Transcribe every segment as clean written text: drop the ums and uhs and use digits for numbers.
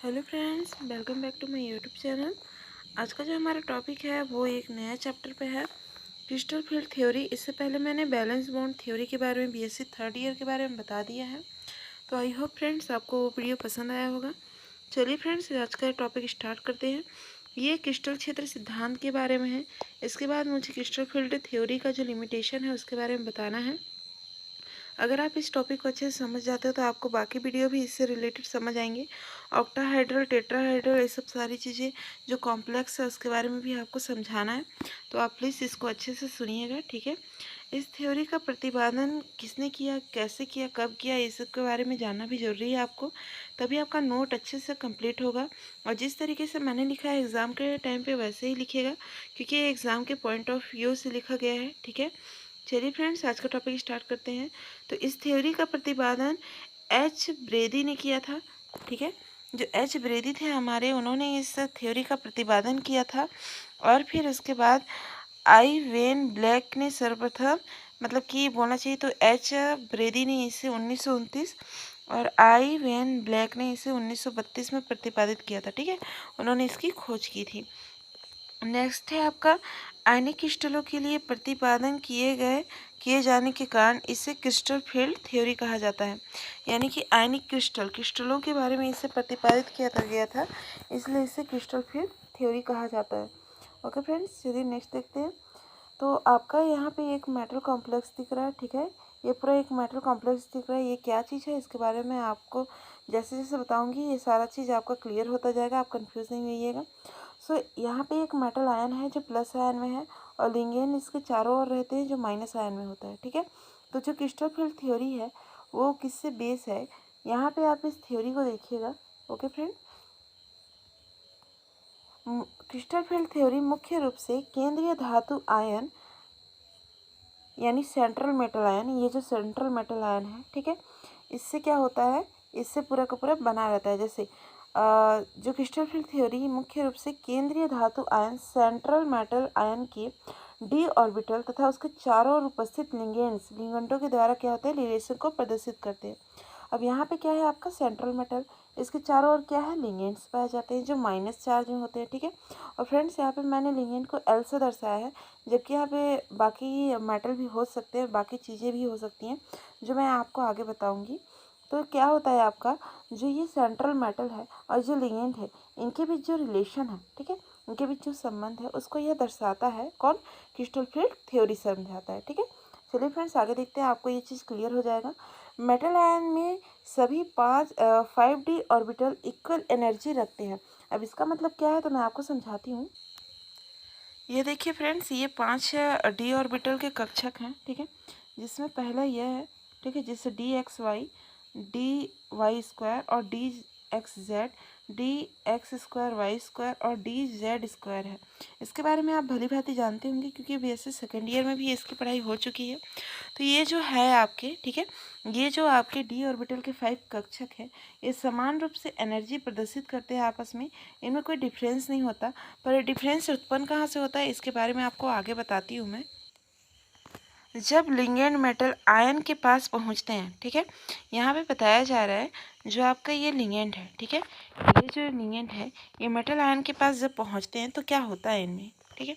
Hello friends, welcome back to my YouTube channel. आज का जो हमारा टॉपिक है वो एक नया चैप्टर पे है, क्रिस्टल फील्ड थ्योरी। इससे पहले मैंने बैलेंस बॉन्ड थ्योरी के बारे में बीएससी थर्ड ईयर के बारे में बता दिया है। तो आई होप फ्रेंड्स आपको वो वीडियो पसंद आया होगा। चलिए फ्रेंड्स, आज का टॉपिक स्टार्ट करते हैं। ये क्रिस्टल क्षेत्र सिद्धांत के बारे में है। इसके बाद मुझे क्रिस्टल फील्ड थ्योरी का जो लिमिटेशन है उसके बारे में बताना है। अगर आप इस टॉपिक को अच्छे से समझ जाते हो तो आपको बाकी वीडियो भी इससे रिलेटेड समझ आएंगे। ऑक्टाहाइड्रल, टेट्राहाइड्रल, ये सब सारी चीज़ें जो कॉम्प्लेक्स है उसके बारे में भी आपको समझाना है। तो आप प्लीज़ इसको अच्छे से सुनिएगा, ठीक है। इस थ्योरी का प्रतिपादन किसने किया, कैसे किया, कब किया, ये सब के बारे में जानना भी ज़रूरी है आपको। तभी आपका नोट अच्छे से कंप्लीट होगा। और जिस तरीके से मैंने लिखा है एग्ज़ाम के टाइम पे वैसे ही लिखिएगा, क्योंकि ये एग्ज़ाम के पॉइंट ऑफ व्यू से लिखा गया है, ठीक है। चलिए फ्रेंड्स, आज का टॉपिक स्टार्ट करते हैं। तो इस थ्योरी का प्रतिपादन एच ब्रेदी ने किया था, ठीक है। जो एच ब्रेदी थे हमारे, उन्होंने इस थ्योरी का प्रतिपादन किया था। और फिर उसके बाद आई वेन ब्लैक ने सर्वप्रथम, मतलब कि बोलना चाहिए तो एच ब्रेदी ने इसे 1929 और आई वेन ब्लैक ने इसे 1932 में प्रतिपादित किया था, ठीक है। उन्होंने इसकी खोज की थी। नेक्स्ट है आपका आयनिक क्रिस्टलों के लिए प्रतिपादन किए जाने के कारण इसे क्रिस्टल फील्ड थ्योरी कहा जाता है। यानी कि आयनिक क्रिस्टलों के बारे में इसे प्रतिपादित किया गया था, इसलिए इसे क्रिस्टल फील्ड थ्योरी कहा जाता है। ओके फ्रेंड्स, चलिए नेक्स्ट देखते हैं। तो आपका यहाँ पे एक मेटल कॉम्प्लेक्स दिख रहा है, ठीक है। ये पूरा एक मेटल कॉम्प्लेक्स दिख रहा है। ये क्या चीज़ है इसके बारे में आपको जैसे जैसे बताऊंगी ये सारा चीज़ आपका क्लियर होता जाएगा, आप कंफ्यूज नहीं होइएगा। सो यहाँ पे एक मेटल आयन है जो प्लस आयन में है और लिगेंड इसके चारों ओर रहते हैं जो माइनस आयन में होता है, ठीक है। तो जो क्रिस्टल फील्ड थ्योरी है वो किससे बेस है, यहाँ पे आप इस थ्योरी को देखिएगा। Okay friend, crystal field theory मुख्य रूप से केंद्रीय धातु आयन यानी सेंट्रल मेटल आयन, ये जो सेंट्रल मेटल आयन है, ठीक है, इससे क्या होता है, इससे पूरा का पूरा बना रहता है। जैसे जो क्रिस्टल फील्ड थ्योरी मुख्य रूप से केंद्रीय धातु आयन सेंट्रल मेटल आयन के डी ऑर्बिटल तथा उसके चारों ओर उपस्थित लिगेंडों के द्वारा क्या होता है, रिलेशन को प्रदर्शित करते हैं। अब यहाँ पे क्या है आपका सेंट्रल मेटल, इसके चारों ओर क्या है, लिगेंड्स पाए जाते हैं जो माइनस चार्ज में होते हैं, ठीक है। और फ्रेंड्स, यहाँ पे मैंने लिगेंड को एल से दर्शाया है, जबकि यहाँ पे बाकी मेटल भी हो सकते हैं, बाकी चीज़ें भी हो सकती हैं जो मैं आपको आगे बताऊँगी। तो क्या होता है आपका, जो ये सेंट्रल मेटल है और जो लिगेंड है, इनके बीच जो रिलेशन है, ठीक है, इनके बीच जो संबंध है उसको यह दर्शाता है कौन, क्रिस्टल फील्ड थ्योरी समझाता है, ठीक है। चलिए फ्रेंड्स, आगे देखते हैं, आपको ये चीज़ क्लियर हो जाएगा। मेटल आयन में सभी 5d ऑर्बिटल इक्वल एनर्जी रखते हैं। अब इसका मतलब क्या है तो मैं आपको समझाती हूँ। ये देखिए फ्रेंड्स, ये 5d ऑर्बिटल के कक्षक हैं, ठीक है, जिसमें पहला यह है, ठीक है, जिससे dy(y)(dy)(y)² और dxz(dy)(y)² और dz² है। इसके बारे में आप भली भांति जानते होंगे क्योंकि बीएससी सेकेंड ईयर में भी इसकी पढ़ाई हो चुकी है। तो ये जो है आपके, ठीक है, ये जो आपके डी ऑर्बिटल के 5 कक्षक है, ये समान रूप से एनर्जी प्रदर्शित करते हैं आपस में, इनमें कोई डिफरेंस नहीं होता। पर डिफरेंस उत्पन्न कहाँ से होता है इसके बारे में आपको आगे बताती हूँ मैं। जब लिगेंड मेटल आयन के पास पहुँचते हैं, ठीक है, यहाँ पे बताया जा रहा है जो आपका ये लिगेंड है, ठीक है, ये जो लिगेंड है ये मेटल आयन के पास जब पहुँचते हैं तो क्या होता है इनमें, ठीक है।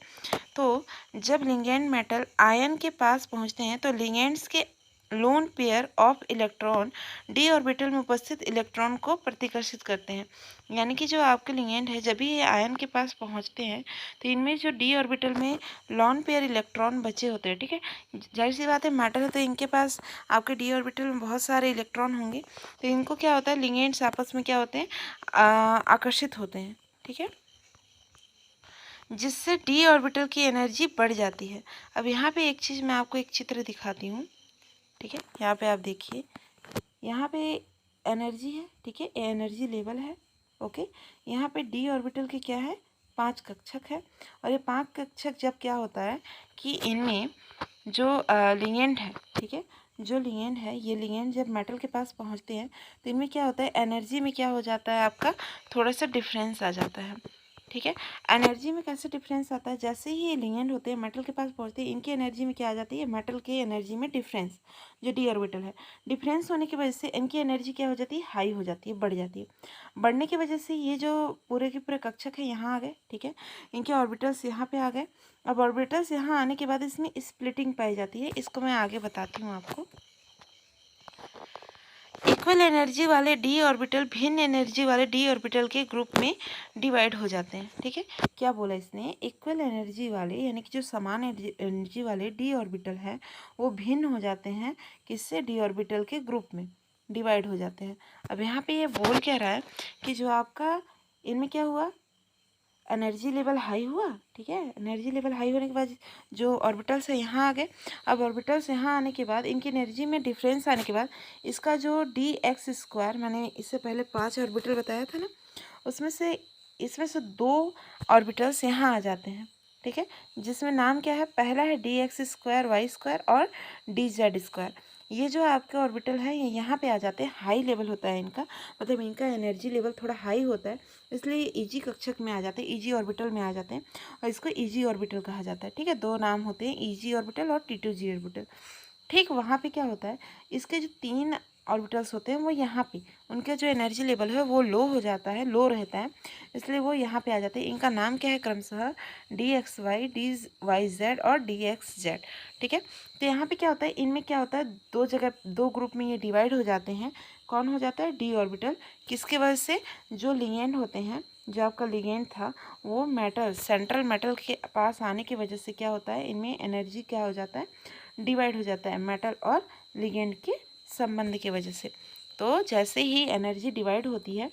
तो जब लिगेंड मेटल आयन के पास पहुंचते हैं तो लिगेंड्स के lone pair of electron D orbital में उपस्थित इलेक्ट्रॉन को प्रतिकर्षित करते हैं। यानी कि जो आपके लिगेंड है जब भी ये आयन के पास पहुंचते हैं तो इनमें जो डी ऑर्बिटल में लोन पेयर इलेक्ट्रॉन बचे होते हैं, ठीक है। जाहिर सी बात है, मेटल है तो इनके पास आपके डी ऑर्बिटल में बहुत सारे इलेक्ट्रॉन होंगे, तो इनको क्या होता है, लिगेंड्स आपस में क्या होते हैं, आकर्षित होते हैं, ठीक है, जिससे डी ऑर्बिटल की एनर्जी बढ़ जाती है। अब यहाँ पे एक चीज़ मैं आपको एक चित्र दिखाती हूँ, ठीक है। यहाँ पे आप देखिए, यहाँ पे एनर्जी है, ठीक है, एनर्जी लेवल है। ओके, यहाँ पे डी ऑर्बिटल के क्या है, 5 कक्षक है। और ये 5 कक्षक जब क्या होता है कि इनमें जो लिगेंड है, ठीक है, जो लिगेंड है, ये लिगेंड जब मेटल के पास पहुँचते हैं तो इनमें क्या होता है, एनर्जी में क्या हो जाता है आपका, थोड़ा सा डिफरेंस आ जाता है, ठीक है। एनर्जी में कैसे डिफरेंस आता है, जैसे ही ये लिगेंड होते हैं मेटल के पास पहुंचते हैं, इनकी एनर्जी में क्या आ जाती है, मेटल के एनर्जी में डिफरेंस, जो डी ऑर्बिटल है, डिफरेंस होने की वजह से इनकी एनर्जी क्या हो जाती है, हाई हो जाती है, बढ़ जाती है। बढ़ने की वजह से ये जो पूरे के पूरे कक्षक है यहाँ आ गए, ठीक है, इनके ऑर्बिटल्स यहाँ पे आ गए। अब ऑर्बिटल्स यहाँ आने के बाद इसमें स्प्लिटिंग पाई जाती है, इसको मैं आगे बताती हूँ आपको। इक्वल एनर्जी वाले डी ऑर्बिटल भिन्न एनर्जी वाले डी ऑर्बिटल के ग्रुप में डिवाइड हो जाते हैं, ठीक है। क्या बोला इसने, इक्वल एनर्जी वाले यानी कि जो समान एनर्जी वाले डी ऑर्बिटल है वो भिन्न हो जाते हैं, किससे, डी ऑर्बिटल के ग्रुप में डिवाइड हो जाते हैं। अब यहाँ पे ये बोल क्या रहा है कि जो आपका इनमें क्या हुआ, एनर्जी लेवल हाई हुआ, ठीक है। एनर्जी लेवल हाई होने के बाद जो ऑर्बिटल्स है यहाँ आ गए। अब ऑर्बिटल्स यहाँ आने के बाद इनकी एनर्जी में डिफरेंस आने के बाद इसका जो डी एक्स स्क्वायर, मैंने इससे पहले 5 ऑर्बिटल बताया था ना, उसमें से इसमें से 2 ऑर्बिटल्स यहाँ आ जाते हैं, ठीक है, जिसमें नाम क्या है, पहला है d x square y square और डी जेड स्क्वायर। ये जो आपके ऑर्बिटल है ये यहाँ पे आ जाते हैं, हाई लेवल होता है इनका, मतलब इनका एनर्जी लेवल थोड़ा हाई होता है, इसलिए ईजी कक्षक में आ जाते हैं, ईजी ऑर्बिटल में आ जाते हैं और इसको ईजी ऑर्बिटल कहा जाता है, ठीक है। 2 नाम होते हैं, ईजी ऑर्बिटल और T2G ऑर्बिटल। ठीक वहाँ पे क्या होता है, इसके जो 3 ऑर्बिटल्स होते हैं वो यहाँ पे उनका जो एनर्जी लेवल है वो लो हो जाता है, लो रहता है, इसलिए वो यहाँ पे आ जाते हैं। इनका नाम क्या है, क्रमशः DXY, DYZ और DXZ, ठीक है। तो यहाँ पे क्या होता है, इनमें क्या होता है, 2 जगह 2 ग्रुप में ये डिवाइड हो जाते हैं। कौन हो जाता है, डी ऑर्बिटल, किसके वजह से, जो लिगेंड होते हैं, जो आपका लिगेंड था वो मेटल, सेंट्रल मेटल के पास आने की वजह से क्या होता है, इनमें एनर्जी क्या हो जाता है, डिवाइड हो जाता है, मेटल और लिगेंड के संबंध की वजह से। तो जैसे ही एनर्जी डिवाइड होती है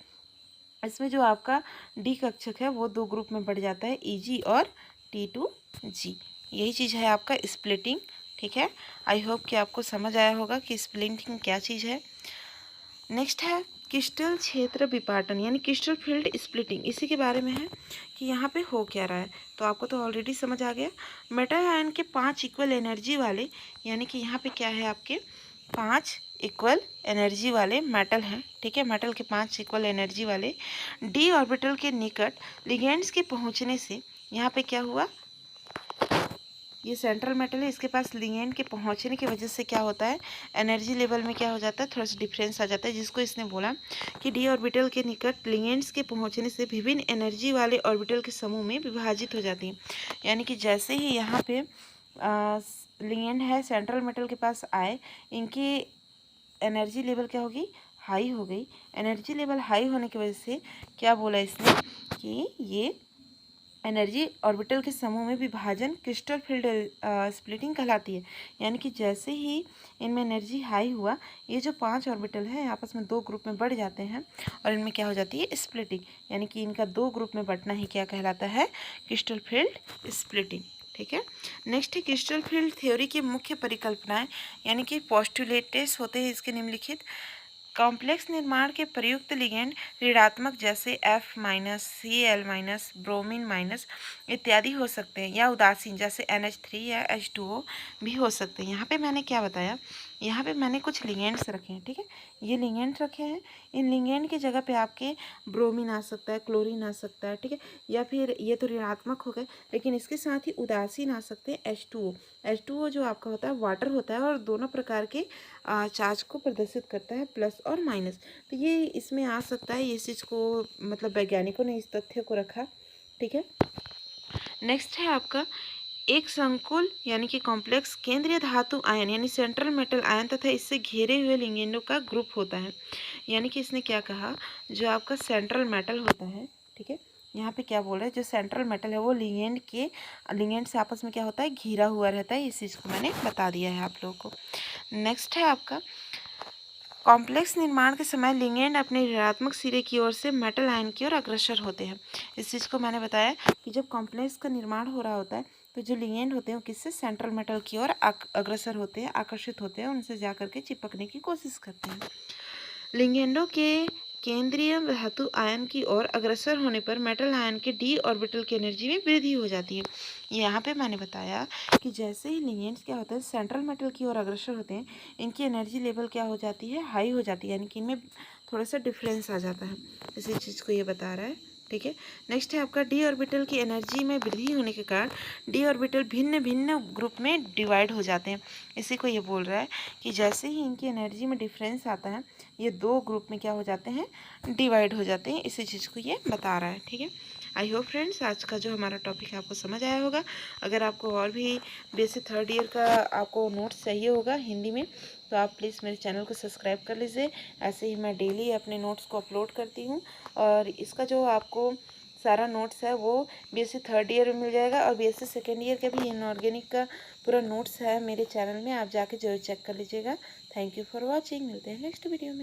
इसमें जो आपका डी कक्षक है वो 2 ग्रुप में बढ़ जाता है, EG और T2G। यही चीज़ है आपका स्प्लिटिंग, ठीक है। आई होप कि आपको समझ आया होगा कि स्प्लिटिंग क्या चीज़ है। नेक्स्ट है क्रिस्टल क्षेत्र विपाटन यानी क्रिस्टल फील्ड स्प्लिटिंग, इसी के बारे में है कि यहाँ पे हो क्या रहा है। तो आपको तो ऑलरेडी समझ आ गया। मेटल आयन के 5 इक्वल एनर्जी वाले, यानी कि यहाँ पे क्या है, आपके 5 इक्वल एनर्जी वाले मेटल हैं, ठीक है। मेटल के 5 इक्वल एनर्जी वाले डी ऑर्बिटल के निकट लिगेंड्स के पहुँचने से यहाँ पे क्या हुआ, ये सेंट्रल मेटल है, इसके पास लिगेंड के पहुंचने की वजह से क्या होता है, एनर्जी लेवल में क्या हो जाता है, थोड़ा सा डिफरेंस आ जाता है, जिसको इसने बोला कि डी ऑर्बिटल के निकट लिगेंड्स के पहुंचने से विभिन्न एनर्जी वाले ऑर्बिटल के समूह में विभाजित हो जाती हैं। यानी कि जैसे ही यहाँ पे लिगेंड है सेंट्रल मेटल के पास आए, इनकी एनर्जी लेवल क्या होगी, हाई हो गई। एनर्जी लेवल हाई होने की वजह से क्या बोला इसने कि ये एनर्जी ऑर्बिटल के समूह में विभाजन क्रिस्टल फील्ड स्प्लिटिंग कहलाती है। यानी कि जैसे ही इनमें एनर्जी हाई हुआ, ये जो 5 ऑर्बिटल है आपस में 2 ग्रुप में बढ़ जाते हैं और इनमें क्या हो जाती है, स्प्लिटिंग, यानी कि इनका 2 ग्रुप में बढ़ना ही क्या कहलाता है, क्रिस्टल फील्ड स्प्लिटिंग, ठीक है। नेक्स्ट है क्रिस्टल फील्ड थ्योरी की मुख्य परिकल्पनाएं, यानी कि पोस्टुलेट्स होते हैं इसके निम्नलिखित। कॉम्प्लेक्स निर्माण के प्रयुक्त लिगेंड ऋणात्मक जैसे F-, Cl-, ब्रोमीन- इत्यादि हो सकते हैं, या उदासीन जैसे NH3 या H2O भी हो सकते हैं। यहाँ पे मैंने क्या बताया, यहाँ पे मैंने कुछ लिगेंड्स रखे हैं, ठीक है। ये लिगेंड्स रखे हैं, इन लिगेंड की जगह पे आपके ब्रोमीन आ सकता है, क्लोरीन आ सकता है, ठीक है, या फिर ये तो ऋणात्मक हो गए, लेकिन इसके साथ ही उदासीन आ सकते हैं H2O जो आपका होता है वाटर होता है और दोनों प्रकार के चार्ज को प्रदर्शित करता है, प्लस और माइनस। तो ये इसमें आ सकता है, इस चीज़ को मतलब वैज्ञानिकों ने इस तथ्य को रखा, ठीक है। नेक्स्ट है आपका एक संकुल यानी कि कॉम्प्लेक्स केंद्रीय धातु आयन यानी सेंट्रल मेटल आयन तथा इससे घेरे हुए लिगेंडों का ग्रुप होता है। यानी कि इसने क्या कहा, जो आपका सेंट्रल मेटल होता है, ठीक है, यहाँ पे क्या बोल रहा है, जो सेंट्रल मेटल है वो लिगेंड से आपस में क्या होता है, घिरा हुआ रहता है। इस चीज़ को मैंने बता दिया है आप लोगों को। नेक्स्ट है आपका कॉम्प्लेक्स निर्माण के समय लिगेंड अपने ऋणात्मक सिरे की ओर से मेटल आयन की ओर अग्रसर होते हैं। इस चीज़ को मैंने बताया कि जब कॉम्प्लेक्स का निर्माण हो रहा होता है तो जो लिगेंड होते हैं वो किससे, सेंट्रल मेटल की ओर अग्रसर होते हैं, आकर्षित होते हैं, उनसे जा करके चिपकने की कोशिश करते हैं। लिगेंडों के केंद्रीय धातु आयन की ओर अग्रसर होने पर मेटल आयन के डी ऑर्बिटल की एनर्जी में वृद्धि हो जाती है। यहाँ पे मैंने बताया कि जैसे ही लिगेंड्स क्या होता है सेंट्रल मेटल की ओर अग्रसर होते हैं, इनकी एनर्जी लेवल क्या हो जाती है, हाई हो जाती है, यानी कि इनमें थोड़ा सा डिफरेंस आ जाता है। इसी चीज़ को ये बता रहा है, ठीक है। नेक्स्ट है आपका डी ऑर्बिटल की एनर्जी में वृद्धि होने के कारण डी ऑर्बिटल भिन्न भिन्न ग्रुप में डिवाइड हो जाते हैं। इसी को ये बोल रहा है कि जैसे ही इनकी एनर्जी में डिफरेंस आता है ये दो ग्रुप में क्या हो जाते हैं, डिवाइड हो जाते हैं। इसी चीज़ को ये बता रहा है, ठीक है। आई होप फ्रेंड्स आज का जो हमारा टॉपिक है आपको समझ आया होगा। अगर आपको और भी बीएससी थर्ड ईयर का आपको नोट्स चाहिए होगा हिंदी में तो आप प्लीज़ मेरे चैनल को सब्सक्राइब कर लीजिए। ऐसे ही मैं डेली अपने नोट्स को अपलोड करती हूँ और इसका जो आपको सारा नोट्स है वो बीएससी थर्ड ईयर में मिल जाएगा और बीएससी सेकेंड ईयर का भी इनऑर्गेनिक का पूरा नोट्स है मेरे चैनल में, आप जाके जरूर चेक कर लीजिएगा। थैंक यू फॉर वॉचिंग, मिलते हैं नेक्स्ट वीडियो में।